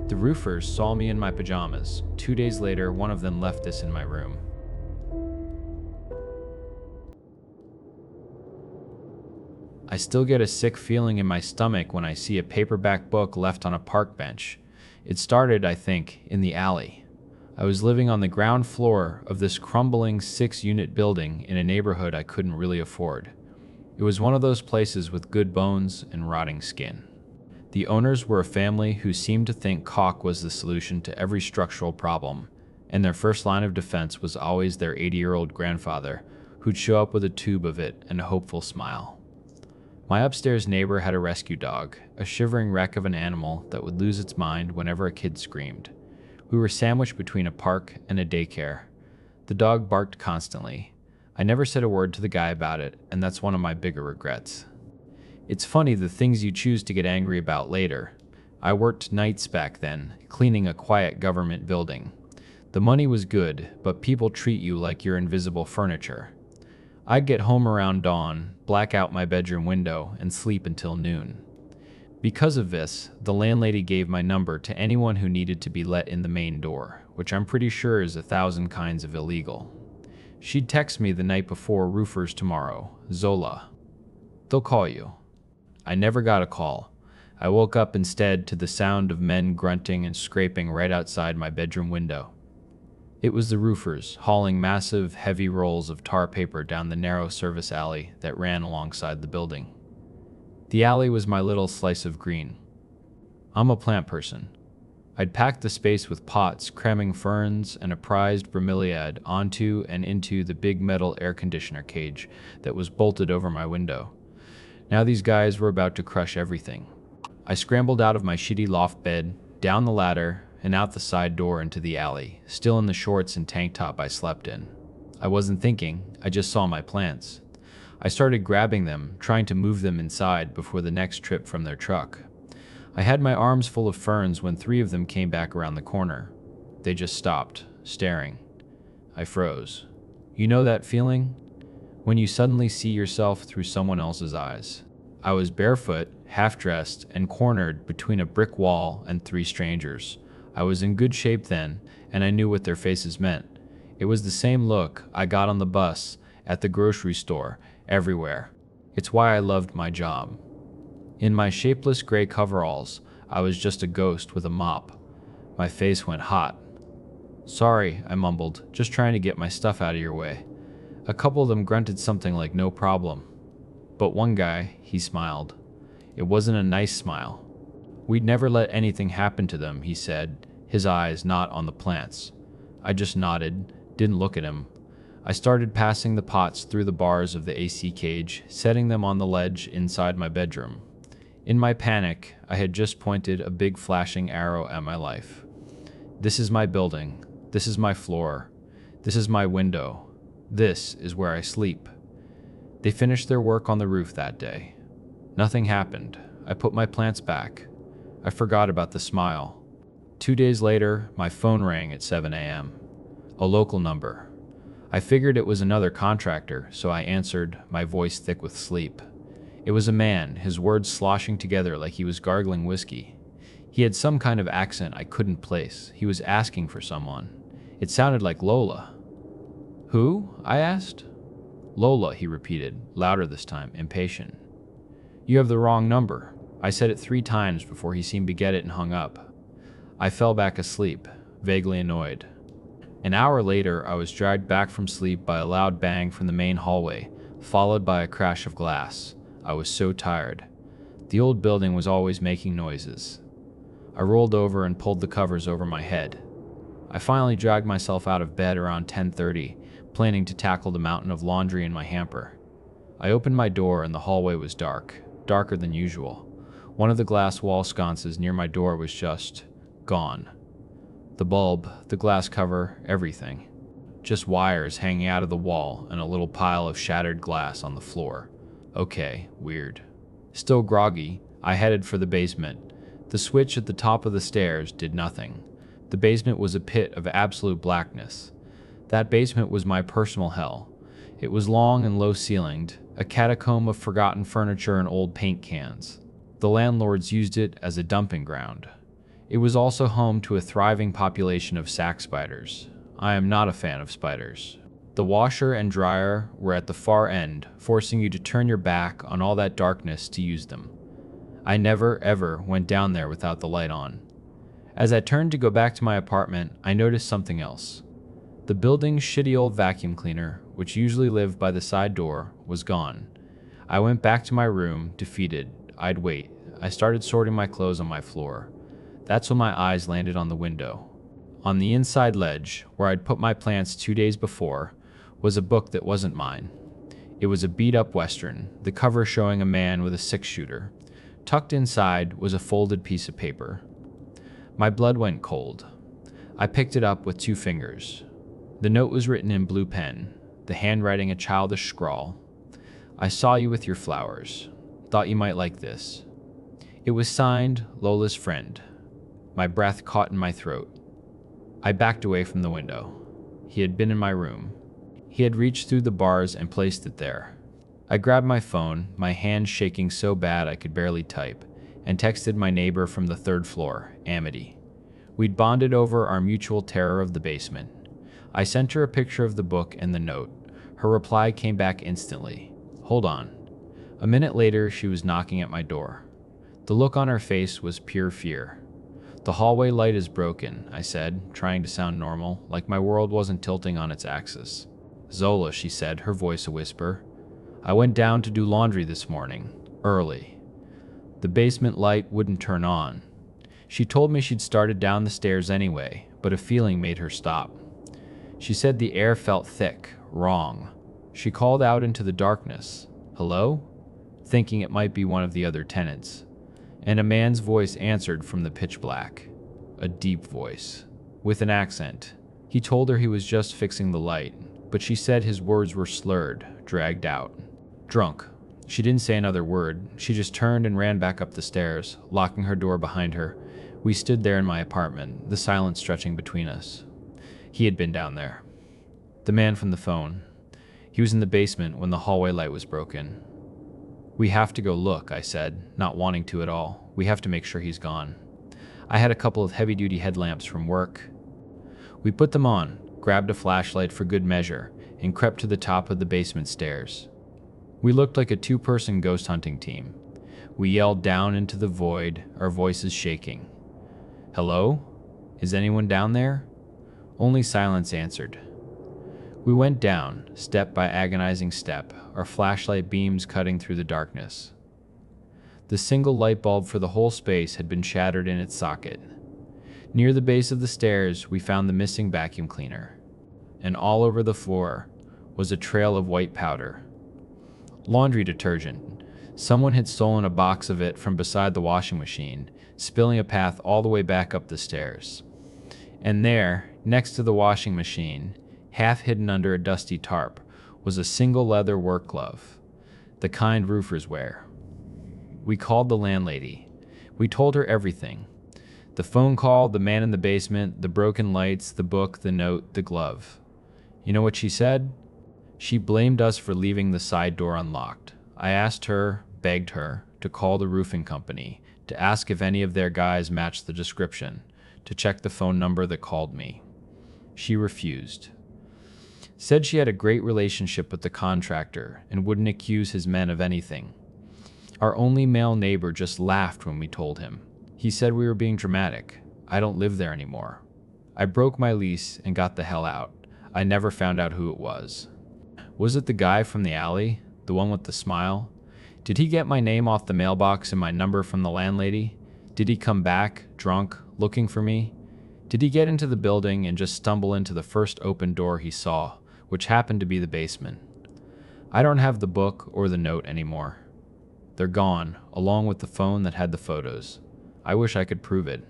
The roofers saw me in my pajamas. 2 days later, one of them left this in my room. I still get a sick feeling in my stomach when I see a paperback book left on a park bench. It started, I think, in the alley. I was living on the ground floor of this crumbling 6-unit building in a neighborhood I couldn't really afford. It was one of those places with good bones and rotting skin. The owners were a family who seemed to think caulk was the solution to every structural problem, and their first line of defense was always their 80-year-old grandfather, who'd show up with a tube of it and a hopeful smile. My upstairs neighbor had a rescue dog, a shivering wreck of an animal that would lose its mind whenever a kid screamed. We were sandwiched between a park and a daycare. The dog barked constantly. I never said a word to the guy about it, and that's one of my bigger regrets. It's funny the things you choose to get angry about later. I worked nights back then, cleaning a quiet government building. The money was good, but people treat you like you're invisible furniture. I'd get home around dawn, black out my bedroom window, and sleep until noon. Because of this, the landlady gave my number to anyone who needed to be let in the main door, which I'm pretty sure is 1,000 kinds of illegal. She'd text me the night before, "Roofers tomorrow, Zola. They'll call you." I never got a call. I woke up instead to the sound of men grunting and scraping right outside my bedroom window. It was the roofers hauling massive, heavy rolls of tar paper down the narrow service alley that ran alongside the building. The alley was my little slice of green. I'm a plant person. I'd packed the space with pots, cramming ferns and a prized bromeliad onto and into the big metal air conditioner cage that was bolted over my window. Now these guys were about to crush everything. I scrambled out of my shitty loft bed, down the ladder, and out the side door into the alley, still in the shorts and tank top I slept in. I wasn't thinking, I just saw my plants. I started grabbing them, trying to move them inside before the next trip from their truck. I had my arms full of ferns when 3 of them came back around the corner. They just stopped, staring. I froze. You know that feeling? When you suddenly see yourself through someone else's eyes. I was barefoot, half-dressed, and cornered between a brick wall and 3 strangers. I was in good shape then, and I knew what their faces meant. It was the same look I got on the bus, at the grocery store, everywhere. It's why I loved my job. In my shapeless gray coveralls, I was just a ghost with a mop. My face went hot. "Sorry," I mumbled, "just trying to get my stuff out of your way." A couple of them grunted something like "no problem." But one guy, he smiled. It wasn't a nice smile. "We'd never let anything happen to them," he said, his eyes not on the plants. I just nodded, didn't look at him. I started passing the pots through the bars of the AC cage, setting them on the ledge inside my bedroom. In my panic, I had just pointed a big flashing arrow at my life. This is my building. This is my floor. This is my window. This is where I sleep. They finished their work on the roof that day. Nothing happened. I put my plants back. I forgot about the smile. 2 days later, my phone rang at 7 a.m. A local number. I figured it was another contractor, so I answered, my voice thick with sleep. It was a man, his words sloshing together like he was gargling whiskey. He had some kind of accent I couldn't place. He was asking for someone. It sounded like Lola. "Who?" I asked. "Lola," he repeated, louder this time, impatient. "You have the wrong number." I said it 3 times before he seemed to get it and hung up. I fell back asleep, vaguely annoyed. An hour later, I was dragged back from sleep by a loud bang from the main hallway, followed by a crash of glass. I was so tired. The old building was always making noises. I rolled over and pulled the covers over my head. I finally dragged myself out of bed around 10:30, planning to tackle the mountain of laundry in my hamper. I opened my door and the hallway was dark, darker than usual. One of the glass wall sconces near my door was just gone. The bulb, the glass cover, everything. Just wires hanging out of the wall and a little pile of shattered glass on the floor. Okay, weird. Still groggy, I headed for the basement. The switch at the top of the stairs did nothing. The basement was a pit of absolute blackness. That basement was my personal hell. It was long and low-ceilinged, a catacomb of forgotten furniture and old paint cans. The landlords used it as a dumping ground. It was also home to a thriving population of sack spiders. I am not a fan of spiders. The washer and dryer were at the far end, forcing you to turn your back on all that darkness to use them. I never, ever went down there without the light on. As I turned to go back to my apartment, I noticed something else. The building's shitty old vacuum cleaner, which usually lived by the side door, was gone. I went back to my room, defeated. I'd wait. I started sorting my clothes on my floor. That's when my eyes landed on the window. On the inside ledge, where I'd put my plants 2 days before, was a book that wasn't mine. It was a beat-up Western, the cover showing a man with a six-shooter. Tucked inside was a folded piece of paper. My blood went cold. I picked it up with 2 fingers. The note was written in blue pen, the handwriting a childish scrawl. I saw you with your flowers. Thought you might like this. It was signed, Lola's friend. My breath caught in my throat. I backed away from the window. He had been in my room. He had reached through the bars and placed it there. I grabbed my phone, my hands shaking so bad I could barely type, and texted my neighbor from the 3rd floor, Amity. We'd bonded over our mutual terror of the basement. I sent her a picture of the book and the note. Her reply came back instantly. Hold on. A minute later, she was knocking at my door. The look on her face was pure fear. The hallway light is broken, I said, trying to sound normal, like my world wasn't tilting on its axis. Zola, she said, her voice a whisper. I went down to do laundry this morning, early. The basement light wouldn't turn on. She told me she'd started down the stairs anyway, but a feeling made her stop. She said the air felt thick, wrong. She called out into the darkness, "Hello?" thinking it might be one of the other tenants. And a man's voice answered from the pitch black. A deep voice, with an accent. He told her he was just fixing the light, but she said his words were slurred, dragged out. Drunk. She didn't say another word. She just turned and ran back up the stairs, locking her door behind her. We stood there in my apartment, the silence stretching between us. He had been down there. The man from the phone. He was in the basement when the hallway light was broken. We have to go look, I said, not wanting to at all. We have to make sure he's gone. I had a couple of heavy-duty headlamps from work. We put them on, grabbed a flashlight for good measure, and crept to the top of the basement stairs. We looked like a 2-person ghost hunting team. We yelled down into the void, our voices shaking. Hello? Is anyone down there? Only silence answered. We went down, step by agonizing step, our flashlight beams cutting through the darkness. The single light bulb for the whole space had been shattered in its socket. Near the base of the stairs, we found the missing vacuum cleaner. And all over the floor was a trail of white powder. Laundry detergent. Someone had stolen a box of it from beside the washing machine, spilling a path all the way back up the stairs. And there, next to the washing machine, half hidden under a dusty tarp, was a single leather work glove, the kind roofers wear. We called the landlady. We told her everything. The phone call, the man in the basement, the broken lights, the book, the note, the glove. You know what she said? She blamed us for leaving the side door unlocked. I asked her, begged her, to call the roofing company, to ask if any of their guys matched the description, to check the phone number that called me. She refused. Said she had a great relationship with the contractor and wouldn't accuse his men of anything. Our only male neighbor just laughed when we told him. He said we were being dramatic. I don't live there anymore. I broke my lease and got the hell out. I never found out who it was. Was it the guy from the alley? The one with the smile? Did he get my name off the mailbox and my number from the landlady? Did he come back, drunk, looking for me? Did he get into the building and just stumble into the first open door he saw, which happened to be the basement? I don't have the book or the note anymore. They're gone, along with the phone that had the photos. I wish I could prove it.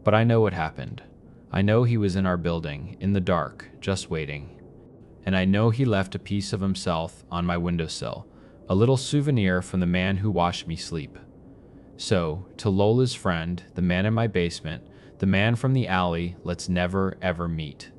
But I know what happened. I know he was in our building, in the dark, just waiting. And I know he left a piece of himself on my windowsill, a little souvenir from the man who watched me sleep. So, to Lola's friend, the man in my basement, the man from the alley, let's never ever meet.